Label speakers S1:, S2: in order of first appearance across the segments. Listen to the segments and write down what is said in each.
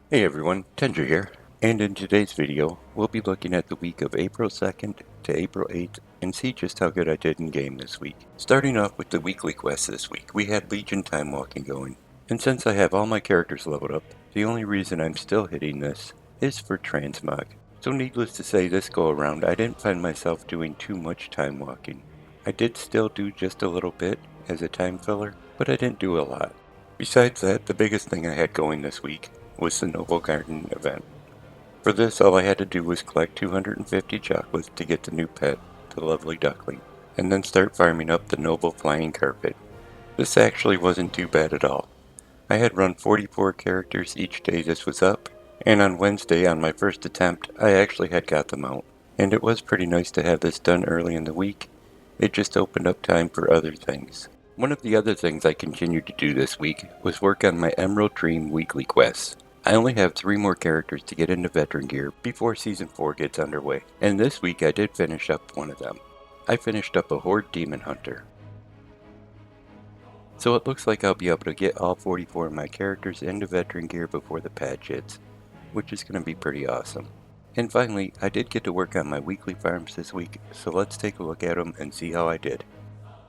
S1: Hey everyone, Tendra here, and in today's video, we'll be looking at the week of April 2nd to April 8th and see just how good I did in game this week. Starting off with the weekly quests this week, we had Legion Time Walking going, and since I have all my characters leveled up, the only reason I'm still hitting this is for Transmog. So needless to say, this go around, I didn't find myself doing too much time walking. I did still do just a little bit as a time filler, but I didn't do a lot. Besides that, the biggest thing I had going this week was the Noble Garden event. For this, all I had to do was collect 250 chocolates to get the new pet, the lovely duckling, and then start farming up the noble flying carpet. This actually wasn't too bad at all. I had run 44 characters each day this was up, and on Wednesday on my first attempt, I actually had got them out. And it was pretty nice to have this done early in the week. It just opened up time for other things. One of the other things I continued to do this week was work on my Emerald Dream weekly quests. I only have 3 more characters to get into veteran gear before Season 4 gets underway, and this week I did finish up one of them. I finished up a Horde Demon Hunter. So it looks like I'll be able to get all 44 of my characters into veteran gear before the patch hits, which is going to be pretty awesome. And finally, I did get to work on my weekly farms this week, so let's take a look at them and see how I did.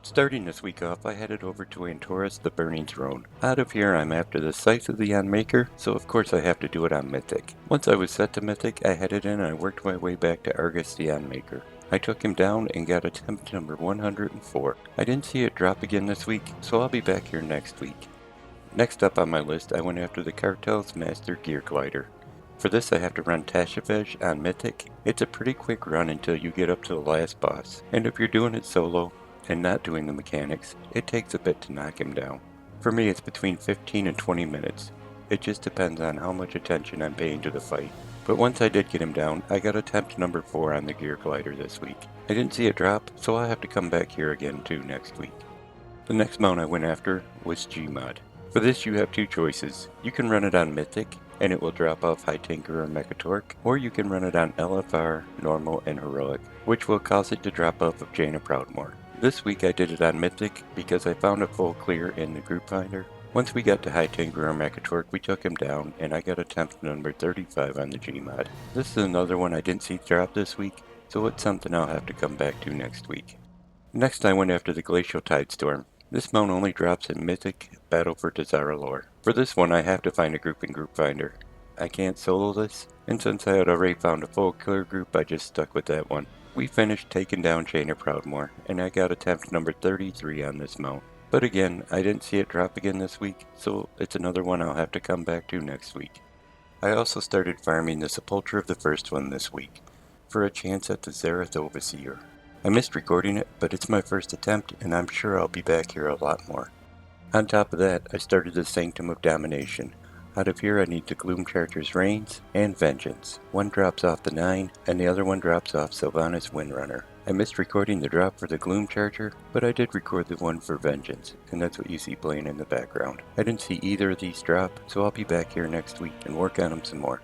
S1: Starting this week off, I headed over to Antorus the Burning Throne. Out of here, I'm after the Scythe of the Unmaker, so of course I have to do it on Mythic. Once I was set to Mythic, I headed in and I worked my way back to Argus the Unmaker. I took him down and got attempt number 104. I didn't see it drop again this week, so I'll be back here next week. Next up on my list, I went after the Cartel's Master Gearglider. For this, I have to run Tashevej on Mythic. It's a pretty quick run until you get up to the last boss, and if you're doing it solo, and not doing the mechanics, it takes a bit to knock him down. For me, it's between 15 and 20 minutes. It just depends on how much attention I'm paying to the fight. But once I did get him down, I got attempt number 4 on the Gearglider this week. I didn't see it drop, so I'll have to come back here again too next week. The next mount I went after was G.M.O.D. For this you have 2 choices. You can run it on Mythic, and it will drop off High Tinker or Mechatorque, or you can run it on LFR, Normal, and Heroic, which will cause it to drop off of Jaina Proudmoore. This week I did it on Mythic because I found a full clear in the group finder. Once we got to High Tinker or Mechatorque, we took him down, and I got attempt number 35 on the G.M.O.D. This is another one I didn't see drop this week, so it's something I'll have to come back to next week. Next I went after the Glacial TideStorm. This mount only drops in Mythic, Battle for Tazara lore. For this one I have to find a group in Group Finder. I can't solo this, and since I had already found a full clear group I just stuck with that one. We finished taking down Jaina Proudmoore, and I got attempt number 33 on this mount. But again, I didn't see it drop again this week, so it's another one I'll have to come back to next week. I also started farming the Sepulchre of the first one this week, for a chance at the Zareth Overseer. I missed recording it, but it's my first attempt, and I'm sure I'll be back here a lot more. On top of that, I started the Sanctum of Domination. Out of here I need the Gloomcharger's Reigns and Vengence. One drops off the 9, and the other one drops off Sylvanas Windrunner. I missed recording the drop for the Gloomcharger, but I did record the one for Vengence, and that's what you see playing in the background. I didn't see either of these drop, so I'll be back here next week and work on them some more.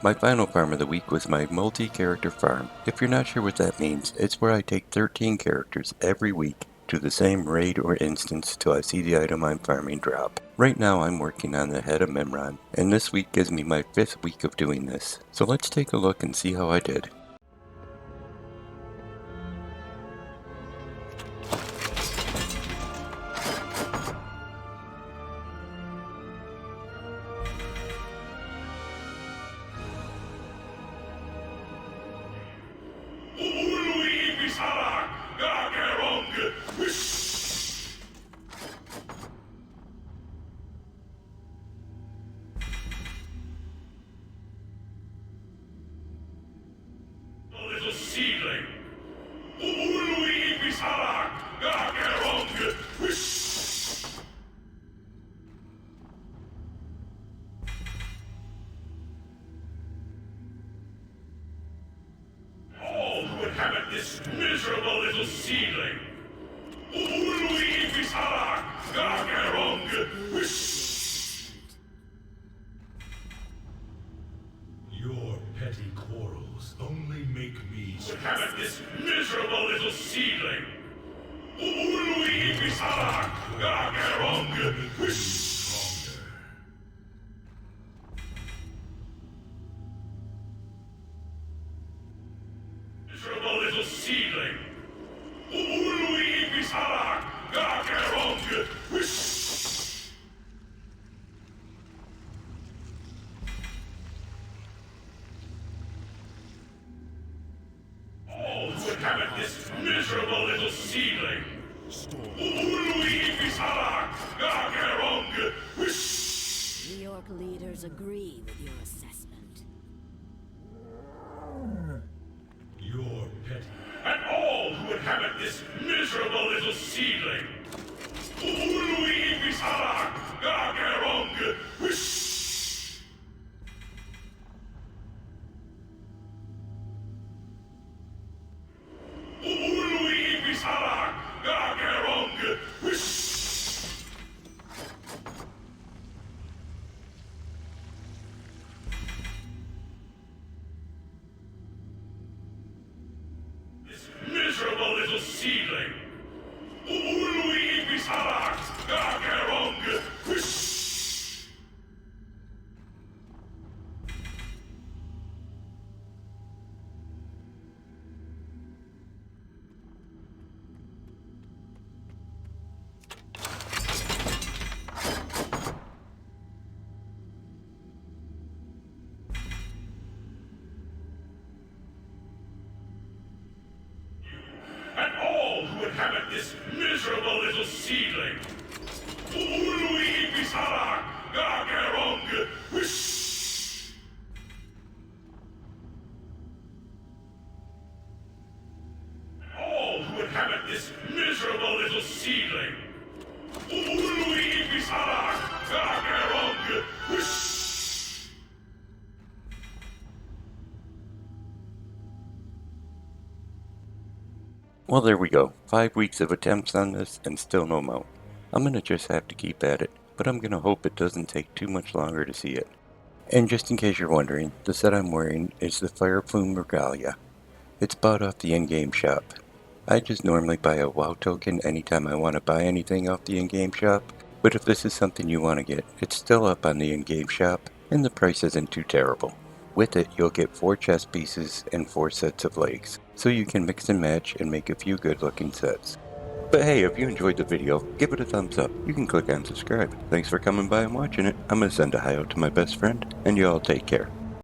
S1: My final farm of the week was my multi-character farm. If you're not sure what that means, it's where I take 13 characters every week to the same raid or instance till I see the item I'm farming drop. Right now I'm working on the head of Mimiron, and this week gives me my 5th week of doing this. So let's take a look and see how I did.
S2: Inhabit this miserable little seedling. Your petty quarrels only make me inhabit this miserable little seedling. Miserable little seedling! Ului Bisarak! Gagerong! All who inhabit this miserable little seedling! Ului Bisarak! Gagerong!
S3: The orc leaders agree with your assessment.
S2: You're petty. And all who inhabit this miserable little seedling! Ului Bisarak! Gagerong! Ului Bisarak! Gagerong! Miserable little seedling! Ului Bisarak! Gagerong! And all who inhabit this miserable little seedling! Ului Bisarak! Gagerong! All who inhabit this miserable little seedling! Ului Bisarak! Gagerong!
S1: Well, there we go. 5 weeks of attempts on this and still no mount. I'm gonna just have to keep at it, but I'm gonna hope it doesn't take too much longer to see it. And just in case you're wondering, the set I'm wearing is the Fireplume Regalia. It's bought off the in-game shop. I just normally buy a WoW token anytime I want to buy anything off the in-game shop, but if this is something you want to get, it's still up on the in-game shop, and the price isn't too terrible. With it, you'll get 4 chest pieces and 4 sets of legs, so you can mix and match and make a few good looking sets. But hey, if you enjoyed the video, give it a thumbs up. You can click on subscribe. Thanks for coming by and watching it. I'm going to send a hi out to my best friend, and you all take care.